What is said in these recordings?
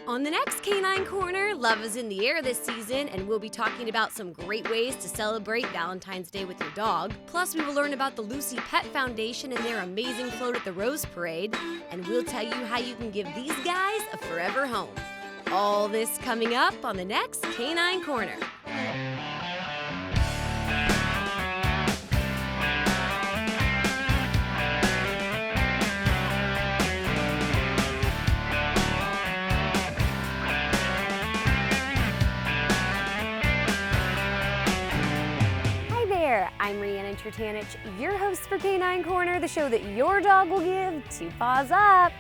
On the next Canine Corner, love is in the air this season, and we'll be talking about some great ways to celebrate Valentine's Day with your dog. Plus, we will learn about the Lucy Pet Foundation and their amazing float at the Rose Parade, and we'll tell you how you can give these guys a forever home. All this coming up on the next Canine Corner. I'm Rhiannon Tertanich, your host for Canine Corner, the show that your dog will give 2 paws up.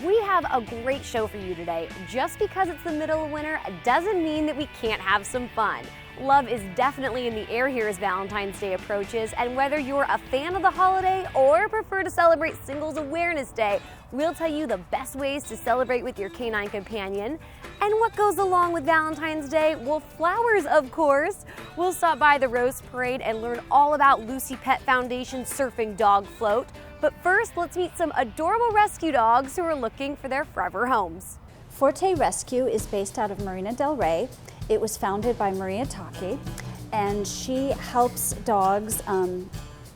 We have a great show for you today. Just because it's the middle of winter doesn't mean that we can't have some fun. Love is definitely in the air here as Valentine's Day approaches, and whether you're a fan of the holiday or prefer to celebrate Singles Awareness Day, we'll tell you the best ways to celebrate with your canine companion. And what goes along with Valentine's Day? Well, flowers, of course. We'll stop by the Rose Parade and learn all about Lucy Pet Foundation's surfing dog float. But first, let's meet some adorable rescue dogs who are looking for their forever homes. Forte Rescue is based out of Marina del Rey. It was founded by Maria Taki, and she helps dogs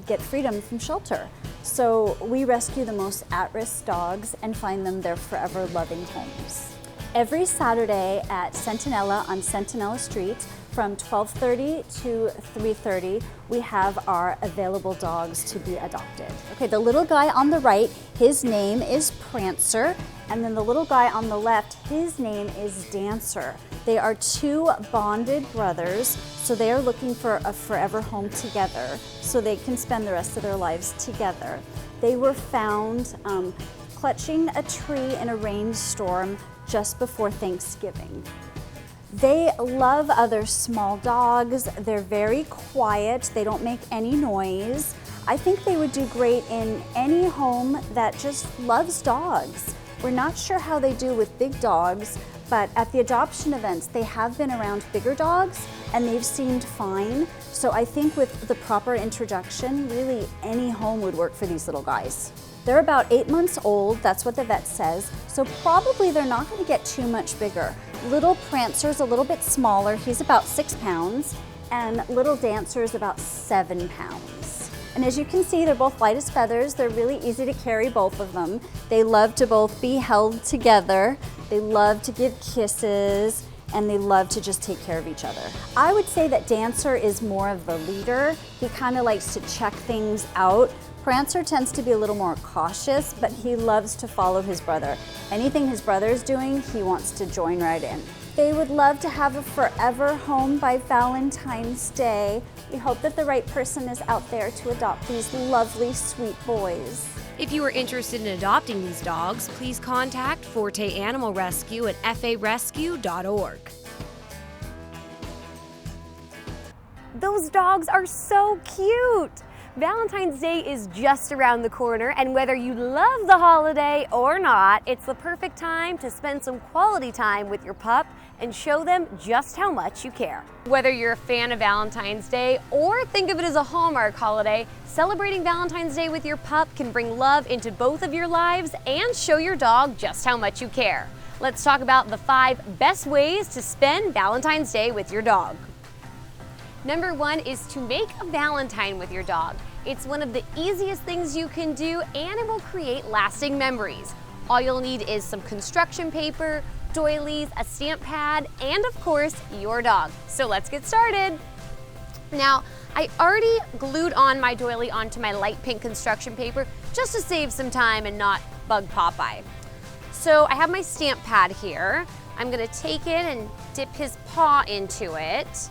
get freedom from shelter. So we rescue the most at-risk dogs and find them their forever loving homes. Every Saturday at Centinela on Centinela Street from 12:30 to 3:30, we have our available dogs to be adopted. Okay, the little guy on the right, his name is Prancer, and then the little guy on the left, his name is Dancer. They are 2 bonded brothers, so they are looking for a forever home together so they can spend the rest of their lives together. They were found clutching a tree in a rainstorm just before Thanksgiving. They love other small dogs. They're very quiet. They don't make any noise. I think they would do great in any home that just loves dogs. We're not sure how they do with big dogs, but at the adoption events, they have been around bigger dogs and they've seemed fine. So I think with the proper introduction, really any home would work for these little guys. They're about 8 months old, that's what the vet says, so probably they're not going to get too much bigger. Little Prancer's a little bit smaller, he's about 6 pounds, and little Dancer's about 7 pounds. And as you can see, they're both light as feathers. They're really easy to carry, both of them. They love to both be held together, they love to give kisses, and they love to just take care of each other. I would say that Dancer is more of the leader. He kind of likes to check things out. Prancer tends to be a little more cautious, but he loves to follow his brother. Anything his brother's doing, he wants to join right in. They would love to have a forever home by Valentine's Day. We hope that the right person is out there to adopt these lovely, sweet boys. If you are interested in adopting these dogs, please contact Forte Animal Rescue at farescue.org. Those dogs are so cute! Valentine's Day is just around the corner, and whether you love the holiday or not, it's the perfect time to spend some quality time with your pup and show them just how much you care. Whether you're a fan of Valentine's Day or think of it as a Hallmark holiday, celebrating Valentine's Day with your pup can bring love into both of your lives and show your dog just how much you care. Let's talk about the 5 best ways to spend Valentine's Day with your dog. Number 1 is to make a Valentine with your dog. It's one of the easiest things you can do, and it will create lasting memories. All you'll need is some construction paper, doilies, a stamp pad, and of course, your dog. So let's get started. Now, I already glued on my doily onto my light pink construction paper just to save some time and not bug Popeye. So I have my stamp pad here. I'm gonna take it and dip his paw into it.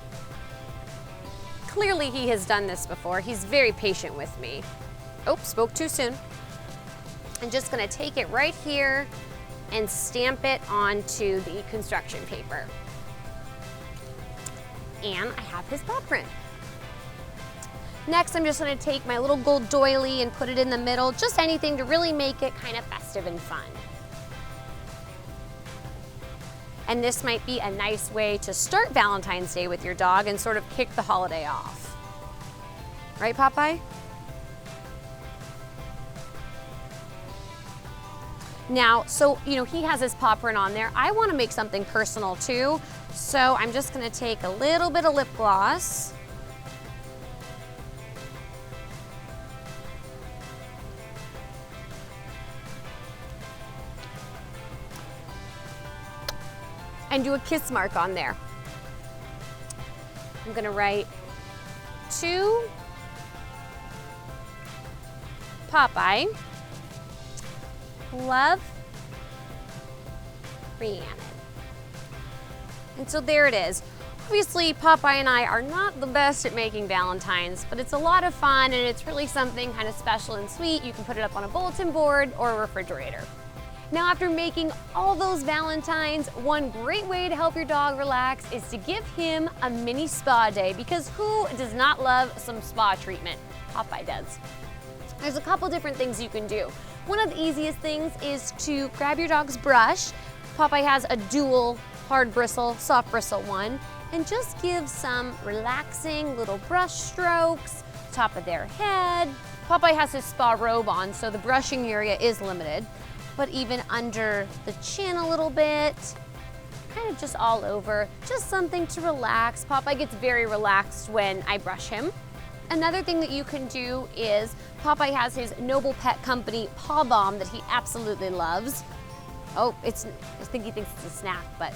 Clearly he has done this before. He's very patient with me. Oh, spoke too soon. I'm just gonna take it right here and stamp it onto the construction paper. And I have his paw print. Next, I'm just gonna take my little gold doily and put it in the middle, just anything to really make it kind of festive and fun. And this might be a nice way to start Valentine's Day with your dog and sort of kick the holiday off. Right, Popeye? Now, so, he has his paw print on there. I want to make something personal too. So I'm just going to take a little bit of lip gloss. And do a kiss mark on there. I'm going to write to Popeye, love, Rhiannon. And so there it is. Obviously, Popeye and I are not the best at making Valentines, but it's a lot of fun and it's really something kind of special and sweet. You can put it up on a bulletin board or a refrigerator. Now, after making all those Valentines, one great way to help your dog relax is to give him a mini spa day, because who does not love some spa treatment? Popeye does. There's a couple different things you can do. One of the easiest things is to grab your dog's brush. Popeye has a dual hard bristle, soft bristle one, and just give some relaxing little brush strokes, top of their head. Popeye has his spa robe on, so the brushing area is limited, but even under the chin a little bit, kind of just all over, just something to relax. Popeye gets very relaxed when I brush him. Another thing that you can do is Popeye has his Noble Pet Company paw balm that he absolutely loves. Oh, I think he thinks it's a snack, but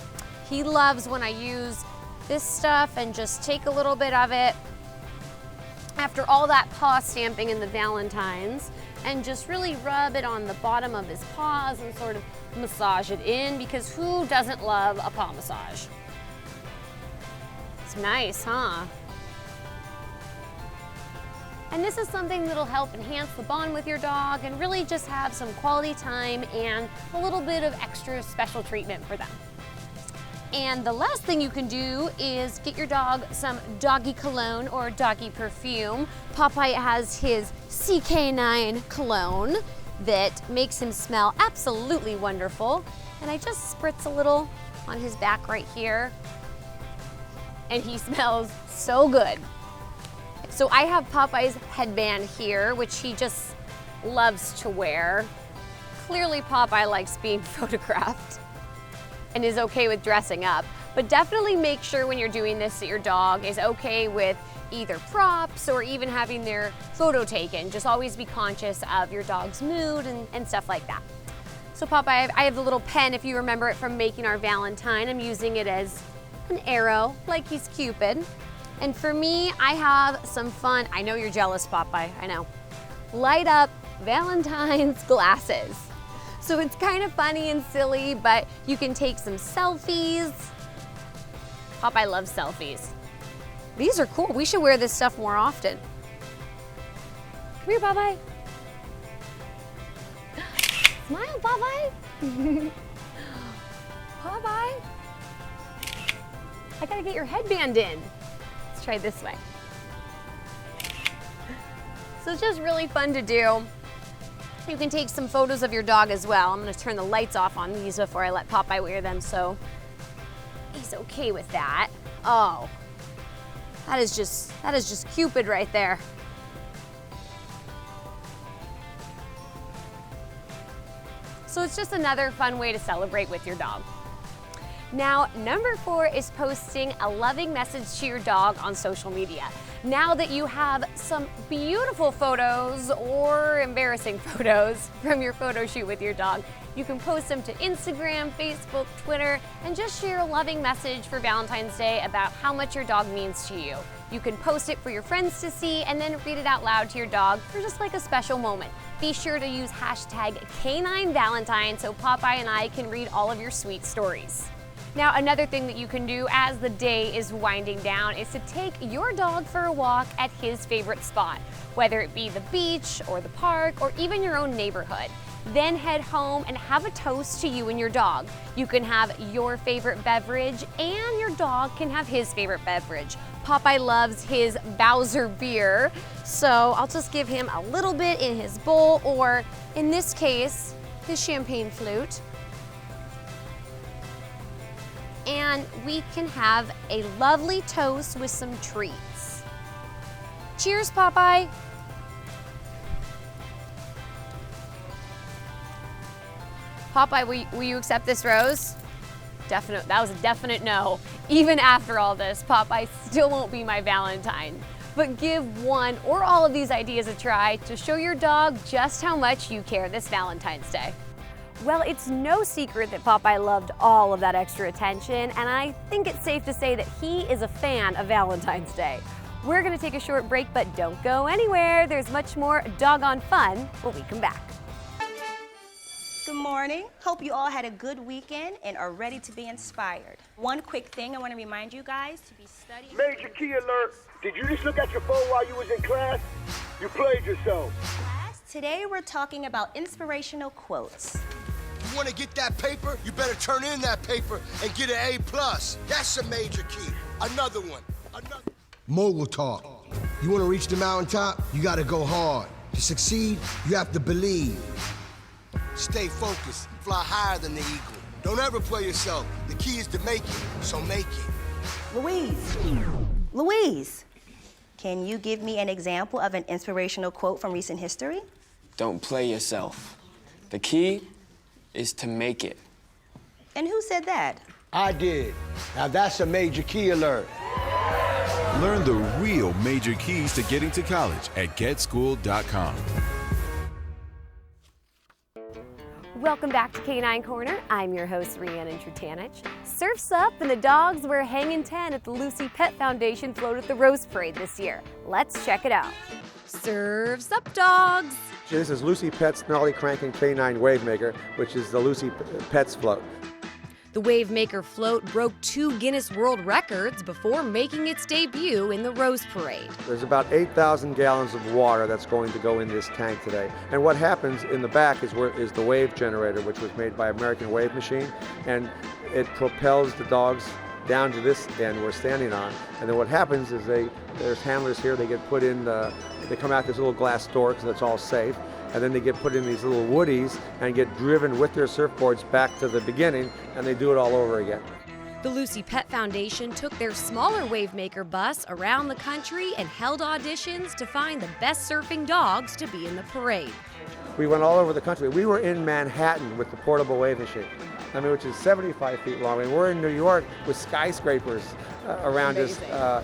he loves when I use this stuff and just take a little bit of it after all that paw stamping in the Valentines and just really rub it on the bottom of his paws and sort of massage it in, because who doesn't love a paw massage? It's nice, huh? And this is something that'll help enhance the bond with your dog and really just have some quality time and a little bit of extra special treatment for them. And the last thing you can do is get your dog some doggy cologne or doggy perfume. Popeye has his CK9 cologne that makes him smell absolutely wonderful. And I just spritz a little on his back right here. And he smells so good. So I have Popeye's headband here, which he just loves to wear. Clearly Popeye likes being photographed and is okay with dressing up, but definitely make sure when you're doing this that your dog is okay with either props or even having their photo taken. Just always be conscious of your dog's mood and stuff like that. So Popeye, I have the little pen, if you remember it from making our Valentine. I'm using it as an arrow, like he's Cupid. And for me, I have some fun. I know you're jealous, Popeye, I know. Light up Valentine's glasses. So it's kind of funny and silly, but you can take some selfies. Popeye loves selfies. These are cool. We should wear this stuff more often. Come here, Popeye. Smile, Popeye. Popeye. I gotta get your headband in. Let's try this way. So it's just really fun to do. You can take some photos of your dog as well. I'm gonna turn the lights off on these before I let Popeye wear them, so he's okay with that. Oh, that is just Cupid right there. So it's just another fun way to celebrate with your dog. Now, number 4 is posting a loving message to your dog on social media. Now that you have some beautiful photos or embarrassing photos from your photo shoot with your dog, you can post them to Instagram, Facebook, Twitter, and just share a loving message for Valentine's Day about how much your dog means to you. You can post it for your friends to see and then read it out loud to your dog for just like a special moment. Be sure to use hashtag #CanineValentine so Popeye and I can read all of your sweet stories. Now, another thing that you can do as the day is winding down is to take your dog for a walk at his favorite spot, whether it be the beach or the park or even your own neighborhood. Then head home and have a toast to you and your dog. You can have your favorite beverage and your dog can have his favorite beverage. Popeye loves his Bowser beer, so I'll just give him a little bit in his bowl, or in this case, his champagne flute. And we can have a lovely toast with some treats. Cheers, Popeye. Popeye, will you accept this rose? Definite. That was a definite no. Even after all this, Popeye still won't be my Valentine. But give one or all of these ideas a try to show your dog just how much you care this Valentine's Day. Well, it's no secret that Popeye loved all of that extra attention, and I think it's safe to say that he is a fan of Valentine's Day. We're gonna take a short break, but don't go anywhere. There's much more doggone fun when we come back. Good morning. Hope you all had a good weekend and are ready to be inspired. One quick thing I want to remind you guys to be studying. Major key alert. Did you just look at your phone while you was in class? You played yourself. Today we're talking about inspirational quotes. You want to get that paper? You better turn in that paper and get an A+. That's a major key. Another one. Mogul talk. You want to reach the mountaintop? You got to go hard. To succeed, you have to believe. Stay focused. Fly higher than the eagle. Don't ever play yourself. The key is to make it, so make it. Louise, can you give me an example of an inspirational quote from recent history? Don't play yourself. The key is to make it. And who said that? I did. Now that's a major key alert. Learn the real major keys to getting to college at getschool.com. Welcome back to Canine Corner. I'm your host, Rhiannon Trutanich. Surf's up and the dogs were hanging 10 at the Lucy Pet Foundation float at the Rose Parade this year. Let's check it out. Surf's up, dogs. This is Lucy Pet's Gnarly Cranking Canine Wave Maker, which is the Lucy Pet's float. The Wave Maker float broke 2 Guinness World Records before making its debut in the Rose Parade. There's about 8,000 gallons of water that's going to go in this tank today. And what happens in the back is the wave generator, which was made by American Wave Machine, and it propels the dogs down to this end we're standing on. And then what happens is there's handlers here, they get put in, they come out this little glass door because it's all safe. And then they get put in these little woodies and get driven with their surfboards back to the beginning, and they do it all over again. The Lucy Pet Foundation took their smaller Wave Maker bus around the country and held auditions to find the best surfing dogs to be in the parade. We went all over the country. We were in Manhattan with the portable wave machine, which is 75 feet long. And we're in New York with skyscrapers around us.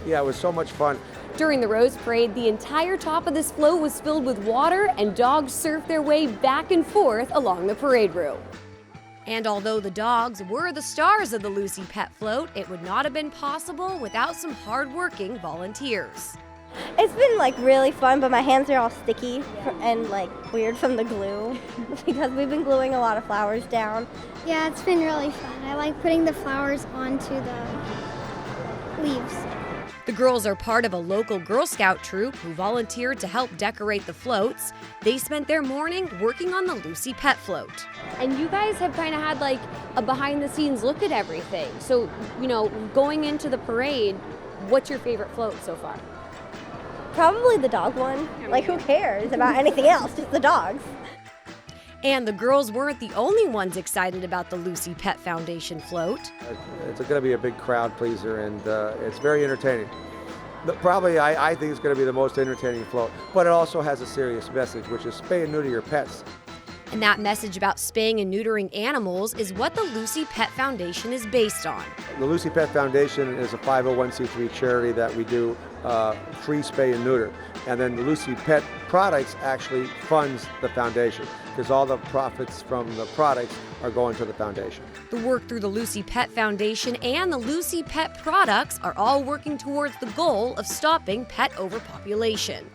Yeah, it was so much fun. During the Rose Parade, the entire top of this float was filled with water and dogs surfed their way back and forth along the parade route. And although the dogs were the stars of the Lucy Pet float, it would not have been possible without some hard-working volunteers. It's been really fun, but my hands are all sticky and weird from the glue because we've been gluing a lot of flowers down. Yeah, it's been really fun. I like putting the flowers onto the leaves. The girls are part of a local Girl Scout troop who volunteered to help decorate the floats. They spent their morning working on the Lucy Pet float. And you guys have kind of had a behind-the-scenes look at everything. So, going into the parade, what's your favorite float so far? Probably the dog one. Who cares about anything else? Just the dogs. And the girls weren't the only ones excited about the Lucy Pet Foundation float. It's going to be a big crowd pleaser, and it's very entertaining. Probably, I think it's going to be the most entertaining float, but it also has a serious message, which is spay and neuter your pets. And that message about spaying and neutering animals is what the Lucy Pet Foundation is based on. The Lucy Pet Foundation is a 501c3 charity that we do free spay and neuter. And then the Lucy Pet products actually funds the foundation because all the profits from the products are going to the foundation. The work through the Lucy Pet Foundation and the Lucy Pet products are all working towards the goal of stopping pet overpopulation.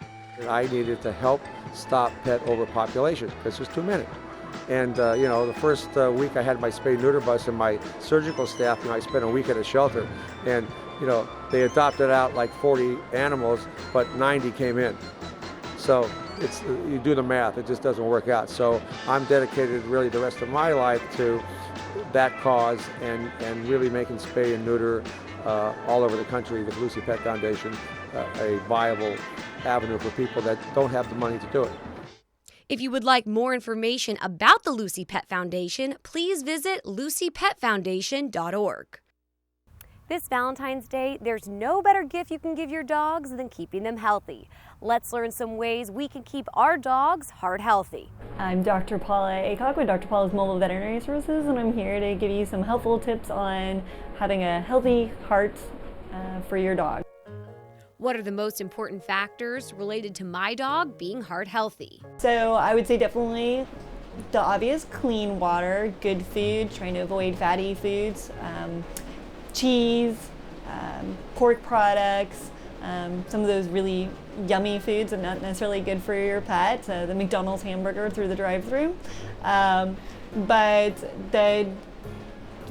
I needed to help stop pet overpopulation because there's too many. And the first week I had my spay neuter bus and my surgical staff, I spent a week at a shelter, and they adopted out 40 animals, but 90 came in. So you do the math, it just doesn't work out. So I'm dedicated really the rest of my life to that cause and really making spay and neuter all over the country with Lucy Pet Foundation a viable avenue for people that don't have the money to do it. If you would like more information about the Lucy Pet Foundation, please visit lucypetfoundation.org. This Valentine's Day, there's no better gift you can give your dogs than keeping them healthy. Let's learn some ways we can keep our dogs heart healthy. I'm Dr. Paula Acock with Dr. Paula's Mobile Veterinary Services, and I'm here to give you some helpful tips on having a healthy heart for your dog. What are the most important factors related to my dog being heart healthy? So I would say definitely the obvious: clean water, good food, trying to avoid fatty foods, cheese, pork products, some of those really yummy foods and not necessarily good for your pet, the McDonald's hamburger through the drive-thru. But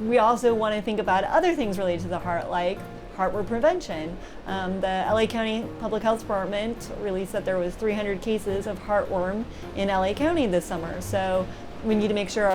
we also want to think about other things related to the heart, like heartworm prevention. The LA County Public Health Department released that there was 300 cases of heartworm in LA County this summer. So we need to make sure